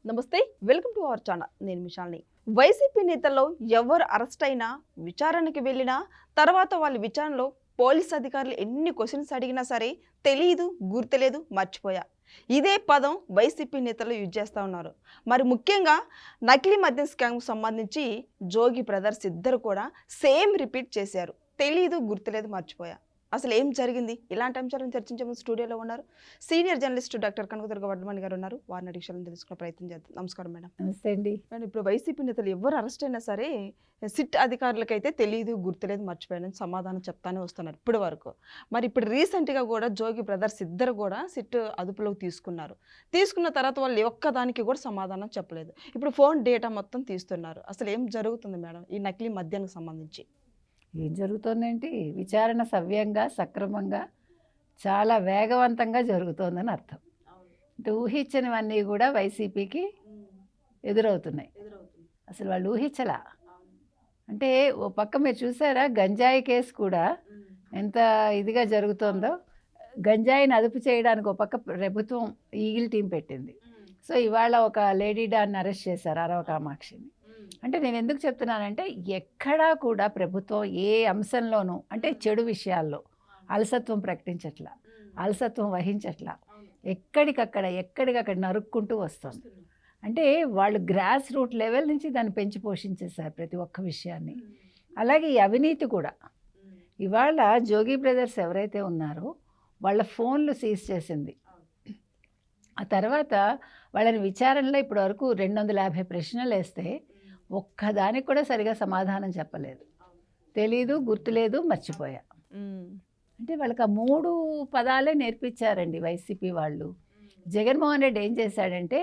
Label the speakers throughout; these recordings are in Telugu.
Speaker 1: నమస్తే, వెల్కమ్ టు అవర్ ఛానల్. నేను మిషాల్ని. వైసీపీ నేతల్లో ఎవరు అరెస్ట్ అయినా, విచారణకి వెళ్ళినా, తర్వాత వాళ్ళ విచారణలో పోలీస్ అధికారులు ఎన్ని క్వశ్చన్స్ అడిగినా సరే తెలియదు, గుర్తులేదు, మర్చిపోయా. ఇదే పదం వైసీపీ నేతలు యూజ్ చేస్తూ ఉన్నారు. మరి ముఖ్యంగా నకిలీ మద్యం స్కామ్కు సంబంధించి జోగి బ్రదర్స్ ఇద్దరు కూడా సేమ్ రిపీట్ చేశారు. తెలీదు, గుర్తులేదు, మర్చిపోయా. అసలు ఏం జరిగింది? ఇలాంటి అంశాలను చర్చించే ముందు స్టూడియోలో ఉన్నారు సీనియర్ జర్నలిస్ట్ డాక్టర్ కనకదుర్గ వడ్డమణి గారు ఉన్నారు. వారిని విషయాలను తెలుసుకునే ప్రయత్నం చేద్దాం. నమస్కారం మేడం.
Speaker 2: నమస్తే అండి.
Speaker 1: మేడం, ఇప్పుడు వైసీపీ నేతలు ఎవరు అరెస్ట్ అయినా సరే సిట్ అధికారులకైతే తెలియదు, గుర్తులేదు, మర్చిపోయానని సమాధానం చెప్తానే వస్తున్నారు ఇప్పటి వరకు. మరి ఇప్పుడు రీసెంట్గా కూడా జోగి బ్రదర్స్ ఇద్దరు కూడా సిట్ అదుపులోకి తీసుకున్న తర్వాత వాళ్ళు ఒక్కదానికి కూడా సమాధానం చెప్పలేదు. ఇప్పుడు ఫోన్ డేటా మొత్తం తీస్తున్నారు. అసలు ఏం జరుగుతుంది మేడం ఈ నకిలీ మద్యానికి సంబంధించి?
Speaker 2: ఏం జరుగుతోందేంటి? విచారణ సవ్యంగా, సక్రమంగా, చాలా వేగవంతంగా జరుగుతోందని అర్థం. అంటే ఊహించనివన్నీ కూడా వైసీపీకి ఎదురవుతున్నాయి. అసలు వాళ్ళు ఊహించలా. అంటే ఓ పక్క మీరు చూసారా, గంజాయి కేసు కూడా ఎంత ఇదిగా జరుగుతోందో. గంజాయిని అదుపు చేయడానికి ఒక పక్క ప్రభుత్వం ఈగిల్ టీం పెట్టింది. సో ఇవాళ ఒక లేడీ డాన్ని అరెస్ట్ చేశారు, అరవ కామాక్షిని. అంటే నేను ఎందుకు చెప్తున్నానంటే, ఎక్కడా కూడా ప్రభుత్వం ఏ అంశంలోనూ అంటే చెడు విషయాల్లో అలసత్వం ప్రకటించట్లా, అలసత్వం వహించట్లా. ఎక్కడికక్కడ నరుక్కుంటూ వస్తుంది. అంటే వాళ్ళు గ్రాస్ రూట్ లెవెల్ నుంచి దాన్ని పెంచి పోషించేశారు ప్రతి ఒక్క విషయాన్ని. అలాగే ఈ అవినీతి కూడా. ఇవాళ జోగి బ్రదర్స్ ఎవరైతే ఉన్నారో వాళ్ళ ఫోన్లు సీజ్ చేసింది. ఆ తర్వాత వాళ్ళని విచారణలో ఇప్పటి వరకు 250 ప్రశ్నలు వేస్తే ఒక్కదానికి కూడా సరిగా సమాధానం చెప్పలేదు. తెలీదు, గుర్తులేదు, మర్చిపోయా. అంటే వాళ్ళకి ఆ 3 పదాలే నేర్పించారండి వైసీపీ వాళ్ళు. జగన్మోహన్ రెడ్డి ఏం చేశాడంటే,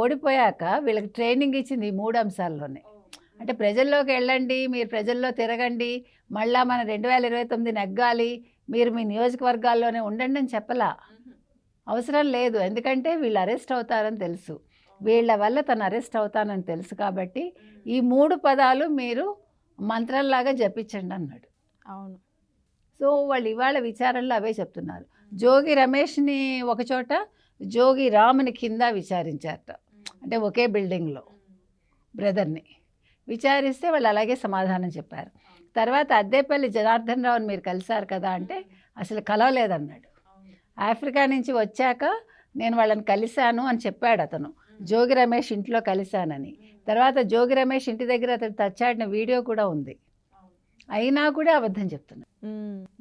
Speaker 2: ఓడిపోయాక వీళ్ళకి ట్రైనింగ్ ఇచ్చింది ఈ 3 అంశాల్లోనే. అంటే ప్రజల్లోకి వెళ్ళండి, మీరు ప్రజల్లో తిరగండి, మళ్ళా మన 2029 నెగ్గాలి, మీరు మీ నియోజకవర్గాల్లోనే ఉండండి అని చెప్పలా. అవసరం లేదు, ఎందుకంటే వీళ్ళు అరెస్ట్ అవుతారని తెలుసు. వీళ్ళ వల్ల తను అరెస్ట్ అవుతానని తెలుసు కాబట్టి ఈ 3 పదాలు మీరు మంత్రంలాగా జపించండి అన్నాడు.
Speaker 1: అవును.
Speaker 2: సో వాళ్ళు ఇవాళ విచారణలో అవే చెప్తున్నారు. జోగి రమేష్ని ఒకచోట, జోగి రాముని కింద విచారించారట. అంటే ఒకే బిల్డింగ్లో బ్రదర్ని విచారిస్తే వాళ్ళు అలాగే సమాధానం చెప్పారు. తర్వాత అద్దేపల్లి జనార్దన్ రావుని మీరు కలిశారు కదా అంటే అసలు కలవలేదన్నాడు. ఆఫ్రికా నుంచి వచ్చాక నేను వాళ్ళని కలిశాను అని చెప్పాడు అతను. జోగి రమేష్ ఇంట్లో కలిశానని. తర్వాత జోగి రమేష్ ఇంటి దగ్గర అతను తచ్చాడిన వీడియో కూడా ఉంది. అయినా కూడా అబద్ధం చెప్తున్నాడు.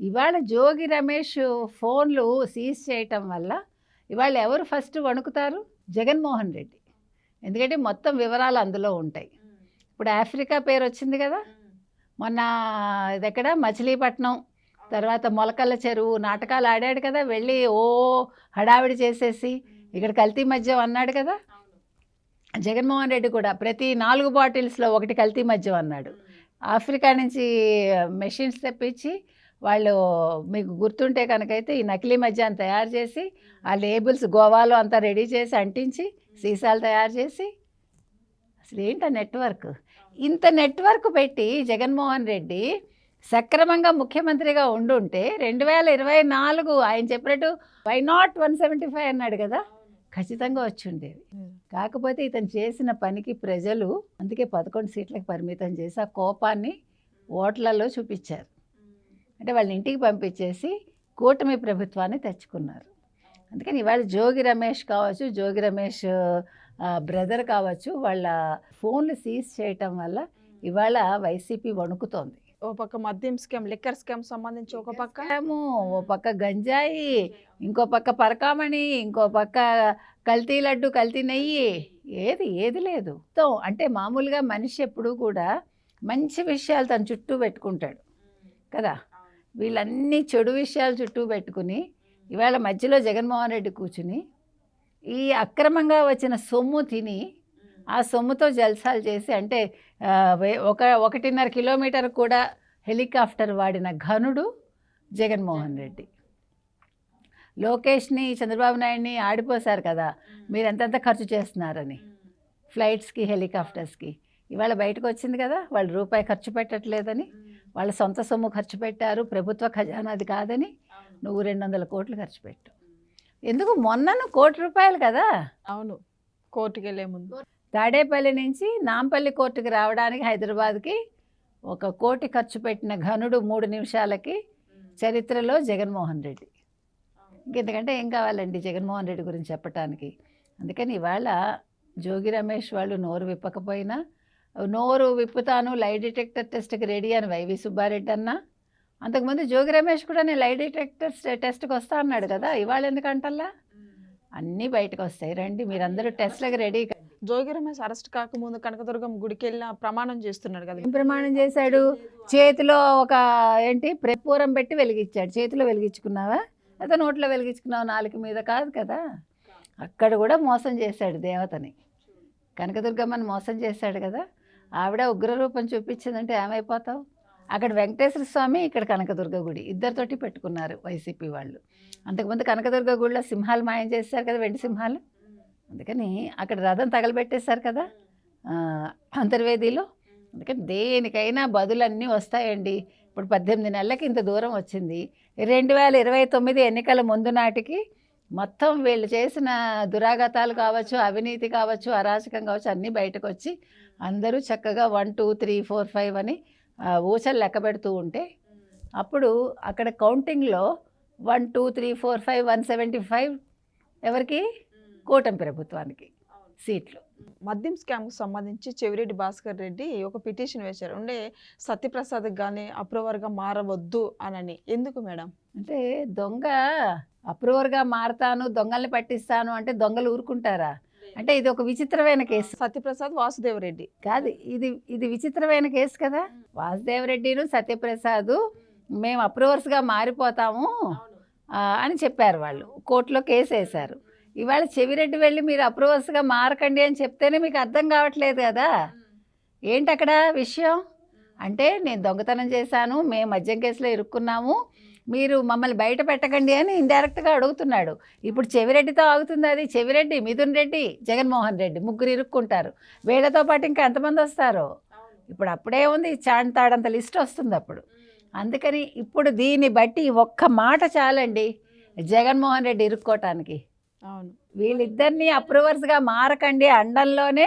Speaker 2: ఇవాళ జోగి రమేష్ ఫోన్లు సీజ్ చేయటం వల్ల ఇవాళ ఎవరు ఫస్ట్ వణుకుతారు? జగన్మోహన్ రెడ్డి. ఎందుకంటే మొత్తం వివరాలు అందులో ఉంటాయి. ఇప్పుడు ఆఫ్రికా పేరు వచ్చింది కదా, మొన్న ఇదెక్కడ మచిలీపట్నం, తర్వాత మొలకల్ల చెరువు నాటకాలు ఆడాడు కదా, వెళ్ళి హడావిడి చేసేసి ఇక్కడ కల్తీ మద్యం అన్నాడు కదా. జగన్మోహన్ రెడ్డి కూడా ప్రతి 4 బాటిల్స్లో 1 కల్తీ మద్యం అన్నాడు. ఆఫ్రికా నుంచి మెషిన్స్ తెప్పించి వాళ్ళు, మీకు గుర్తుంటే కనుకైతే, ఈ నకిలీ మద్యాన్ని తయారు చేసి ఆ లేబుల్స్ గోవాలో అంతా రెడీ చేసి అంటించి సీసాలు తయారు చేసి, అసలు ఏంటి ఆ నెట్వర్క్? ఇంత నెట్వర్క్ పెట్టి జగన్మోహన్ రెడ్డి సక్రమంగా ముఖ్యమంత్రిగా ఉండుంటే 2024 ఆయన చెప్పినట్టు వై నాట్ 175 అన్నాడు కదా, ఖచ్చితంగా వచ్చి ఉండేది. కాకపోతే ఇతను చేసిన పనికి ప్రజలు అందుకే 11 సీట్లకు పరిమితం చేసి ఆ కోపాన్ని ఓట్లలో చూపించారు. అంటే వాళ్ళని ఇంటికి పంపించేసి కూటమి ప్రభుత్వాన్ని తెచ్చుకున్నారు. అందుకని ఇవాళ జోగి రమేష్ కావచ్చు, జోగి రమేష్ బ్రదర్ కావచ్చు, వాళ్ళ ఫోన్లు సీజ్ చేయటం వల్ల ఇవాళ వైసీపీ వణుకుతోంది.
Speaker 1: ఓ పక్క మద్యం స్కామ్, లిక్కర్ స్కామ్ సంబంధించి ఒక పక్క
Speaker 2: ఓ పక్క గంజాయి, ఇంకో పక్క పరకామణి, ఇంకో పక్క కల్తీ లడ్డు, కల్తీ నెయ్యి, ఏది లేదు. అంటే మామూలుగా మనిషి ఎప్పుడూ కూడా మంచి విషయాలు తన చుట్టూ పెట్టుకుంటాడు కదా. వీళ్ళన్నీ చెడు విషయాలు చుట్టూ పెట్టుకుని ఇవాళ మధ్యలో జగన్మోహన్ రెడ్డి కూర్చుని ఈ అక్రమంగా వచ్చిన సొమ్ము తిని ఆ సొమ్ముతో జల్సాలు చేసి, అంటే 1.5 కిలోమీటర్ కూడా హెలికాప్టర్ వాడిన ఘనుడు జగన్మోహన్ రెడ్డి. లోకేష్ని, చంద్రబాబు నాయుడిని ఆడిపోశారు కదా, మీరు ఎంతెంత ఖర్చు చేస్తున్నారని ఫ్లైట్స్కి, హెలికాప్టర్స్కి. ఇవాళ బయటకు వచ్చింది కదా, వాళ్ళు రూపాయి ఖర్చు పెట్టట్లేదని, వాళ్ళ సొంత సొమ్ము ఖర్చు పెట్టారు, ప్రభుత్వ ఖజానాది కాదని. నువ్వు 200 కోట్లు ఖర్చు పెట్టు. ఎందుకు? మొన్నను ₹1 కోటి కదా.
Speaker 1: అవును. కోర్టుకి వెళ్ళే ముందు
Speaker 2: తాడేపల్లి నుంచి నాంపల్లి కోర్టుకి రావడానికి హైదరాబాద్కి 1 కోటి ఖర్చు పెట్టిన ఘనుడు 3 నిమిషాలకి చరిత్రలో జగన్మోహన్ రెడ్డి. ఇంకెందుకంటే ఏం కావాలండి జగన్మోహన్ రెడ్డి గురించి చెప్పటానికి. అందుకని ఇవాళ జోగి రమేష్ వాళ్ళు నోరు విప్పకపోయినా నోరు విప్పుతాను లై డిటెక్టర్ టెస్ట్కి రెడీ అని వైవి సుబ్బారెడ్డి అన్న, అంతకుముందు జోగి రమేష్ కూడా నేను లై డిటెక్టర్ టెస్ట్కి వస్తా అన్నాడు కదా. ఇవాళ ఎందుకంటల్లా అన్నీ బయటకు వస్తాయి, రండి మీరందరూ టెస్ట్లకు రెడీ.
Speaker 1: జోగి రమేష్ అరెస్ట్ కాకముందు కనకదుర్గం గుడికి వెళ్ళిన ప్రమాణం చేస్తున్నాడు కదా.
Speaker 2: ఏం ప్రమాణం చేశాడు? చేతిలో ఒక పూరం పెట్టి వెలిగించాడు. చేతిలో వెలిగించుకున్నావా అయితే నోట్లో వెలిగించుకున్నావు, నాలుక మీద కాదు కదా. అక్కడ కూడా మోసం చేశాడు దేవతని, కనకదుర్గమ్మని మోసం చేశాడు కదా. ఆవిడ ఉగ్రరూపం చూపించిందంటే ఏమైపోతావు? అక్కడ వెంకటేశ్వర స్వామి, ఇక్కడ కనకదుర్గ గుడి ఇద్దరితోటి పెట్టుకున్నారు వైసీపీ వాళ్ళు. అంతకుముందు కనకదుర్గ గుడిలో సింహాలు మాయం చేశారు కదా, వెండి సింహాలు. అందుకని అక్కడ రథం తగలబెట్టేశారు కదా అంతర్వేదిలో. అందుకని దేనికైనా బదులన్నీ వస్తాయండి. ఇప్పుడు 18 నెలలకి ఇంత దూరం వచ్చింది. 2029 ఎన్నికల ముందు నాటికి మొత్తం వీళ్ళు చేసిన దురాఘాతాలు కావచ్చు, అవినీతి కావచ్చు, అరాచకం కావచ్చు అన్నీ బయటకు వచ్చి అందరూ చక్కగా 1 2 3 4 5 అని ఊచలు లెక్క పెడుతూ ఉంటే అప్పుడు అక్కడ కౌంటింగ్లో 1 2 3 4 5 175 ఎవరికి? కూటమి ప్రభుత్వానికి సీట్లు.
Speaker 1: మద్యం స్కామ్కు సంబంధించి చెవిరెడ్డి భాస్కర్ రెడ్డి ఒక పిటిషన్ వేశారు. అంటే సత్యప్రసాద్కి కానీ అప్రూవర్గా మారవద్దు అని. ఎందుకు మేడం?
Speaker 2: అంటే దొంగ అప్రూవర్గా మారతాను, దొంగల్ని పట్టిస్తాను అంటే దొంగలు ఊరుకుంటారా? అంటే ఇది ఒక విచిత్రమైన కేసు.
Speaker 1: సత్యప్రసాద్ వాసుదేవరెడ్డి
Speaker 2: కాదు, ఇది విచిత్రమైన కేసు కదా. వాసుదేవరెడ్డిను సత్యప్రసాద్ మేము అప్రూవర్స్గా మారిపోతాము అని చెప్పారు వాళ్ళు. కోర్టులో కేసు వేశారు. ఇవాళ చెవిరెడ్డి వెళ్ళి మీరు అప్రూవర్స్గా మారకండి అని చెప్తేనే మీకు అర్థం కావట్లేదు కదా. ఏంటి అక్కడ విషయం? అంటే నేను దొంగతనం చేశాను, మేము మద్యం కేసులో ఇరుక్కున్నాము, మీరు మమ్మల్ని బయట పెట్టకండి అని ఇండైరెక్ట్గా అడుగుతున్నాడు. ఇప్పుడు చెవిరెడ్డితో ఆగుతుంది అది. చెవిరెడ్డి, మిథున్ రెడ్డి, జగన్మోహన్ రెడ్డి ముగ్గురు ఇరుక్కుంటారు. వీళ్ళతో పాటు ఇంకా ఎంతమంది వస్తారో ఇప్పుడు అప్పుడే ఉంది, చాంతాడంత లిస్ట్ వస్తుంది అప్పుడు. అందుకని ఇప్పుడు దీన్ని బట్టి ఒక్క మాట చాలండి జగన్మోహన్ రెడ్డి ఇరుక్కోవటానికి.
Speaker 1: అవును,
Speaker 2: వీళ్ళిద్దరినీ అప్రూవర్స్గా మారకండి అండంలోనే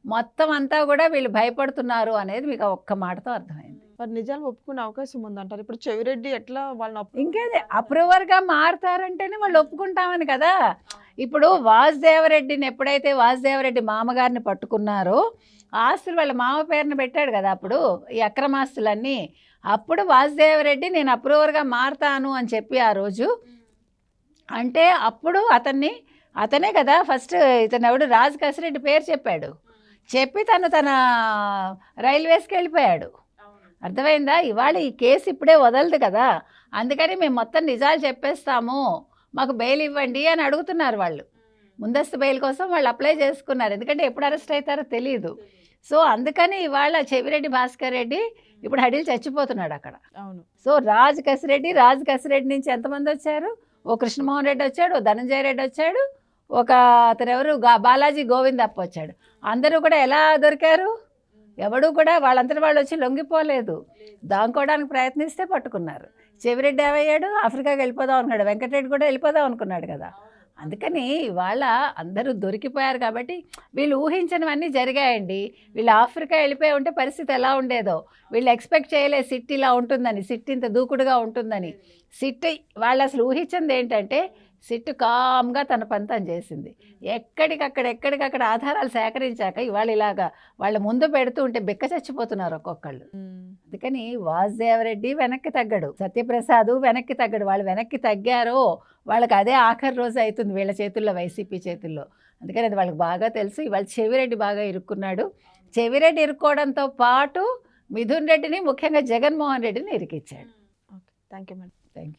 Speaker 2: మొత్తం అంతా కూడా వీళ్ళు భయపడుతున్నారు అనేది మీకు ఒక్క మాటతో అర్థమైంది.
Speaker 1: మరి నిజాలు ఒప్పుకునే అవకాశం ఉందంటారు. ఇప్పుడు చెవిరెడ్డి ఎట్లా వాళ్ళని
Speaker 2: ఇంకేది అప్రూవర్గా మారుతారంటేనే వాళ్ళు ఒప్పుకుంటామని కదా. ఇప్పుడు వాసుదేవరెడ్డిని ఎప్పుడైతే వాసుదేవరెడ్డి మామగారిని పట్టుకున్నారో ఆస్తులు వాళ్ళ మామ పేరున పెట్టాడు కదా అప్పుడు ఈ అక్రమాస్తులన్నీ. అప్పుడు వాసుదేవరెడ్డి నేను అప్రూవర్గా మారుతాను అని చెప్పి ఆ రోజు అంటే అప్పుడు అతనే కదా ఫస్ట్ ఇతను ఎవడు రాజు కసిరెడ్డి పేరు చెప్పి తన రైల్వేస్కి వెళ్ళిపోయాడు. అర్థమైందా? ఇవాళ ఈ కేసు ఇప్పుడే వదలదు కదా. అందుకని మేము మొత్తం నిజాలు చెప్పేస్తాము, మాకు బెయిల్ ఇవ్వండి అని అడుగుతున్నారు వాళ్ళు. ముందస్తు బెయిల్ కోసం వాళ్ళు అప్లై చేసుకున్నారు, ఎందుకంటే ఎప్పుడు అరెస్ట్ అవుతారో తెలియదు. సో అందుకని ఇవాళ చెవిరెడ్డి భాస్కర్ రెడ్డి ఇప్పుడు హడిల్ చచ్చిపోతున్నాడు అక్కడ.
Speaker 1: అవును.
Speaker 2: సో రాజు కసిరెడ్డి నుంచి ఎంతమంది వచ్చారు? ఓ కృష్ణమోహన్ రెడ్డి వచ్చాడు, ఓ ధనంజయ రెడ్డి వచ్చాడు, ఒక అతను ఎవరు బాలాజీ గోవిందప్ప వచ్చాడు. అందరూ కూడా ఎలా దొరికారు? ఎవడు కూడా వాళ్ళంతటి వాళ్ళు వచ్చి లొంగిపోలేదు, దాంకోవడానికి ప్రయత్నిస్తే పట్టుకున్నారు. చెవిరెడ్డి ఏమయ్యాడు? ఆఫ్రికాకి వెళ్ళిపోదాం అనుకున్నాడు. వెంకటరెడ్డి కూడా వెళ్ళిపోదాం అనుకున్నాడు కదా. అందుకని ఇవాళ అందరూ దొరికిపోయారు కాబట్టి వీళ్ళు ఊహించినవన్నీ జరిగాయండి. వీళ్ళు ఆఫ్రికా వెళ్ళిపోయి ఉంటే పరిస్థితి ఎలా ఉండేదో వీళ్ళు ఎక్స్పెక్ట్ చేయలేదు. సిట్ ఇలా ఉంటుందని, సిట్ ఇంత దూకుడుగా ఉంటుందని. సిట్ వాళ్ళు అసలు ఊహించింది ఏంటంటే సిట్ కామ్గా తన పని తను చేసింది. ఎక్కడికక్కడ ఆధారాలు సేకరించాక ఇవాళ ఇలాగా వాళ్ళ ముందు పెడుతూ ఉంటే బెక్క చచ్చిపోతున్నారు ఒక్కొక్కళ్ళు. అందుకని వాసుదేవరెడ్డి వెనక్కి తగ్గడు, సత్యప్రసాద్ వెనక్కి తగ్గడు. వాళ్ళు వెనక్కి తగ్గారో వాళ్ళకి అదే ఆఖరి రోజు అవుతుంది వీళ్ళ చేతుల్లో, వైసీపీ చేతుల్లో. అందుకని అది వాళ్ళకి బాగా తెలుసు. ఇవాళ చెవిరెడ్డి బాగా ఇరుక్కున్నాడు. చెవిరెడ్డి ఇరుక్కోవడంతో పాటు మిథున్ రెడ్డిని, ముఖ్యంగా జగన్మోహన్ రెడ్డిని ఇరికిచ్చాడు.
Speaker 1: Okay, thank you madam.
Speaker 2: Thank you.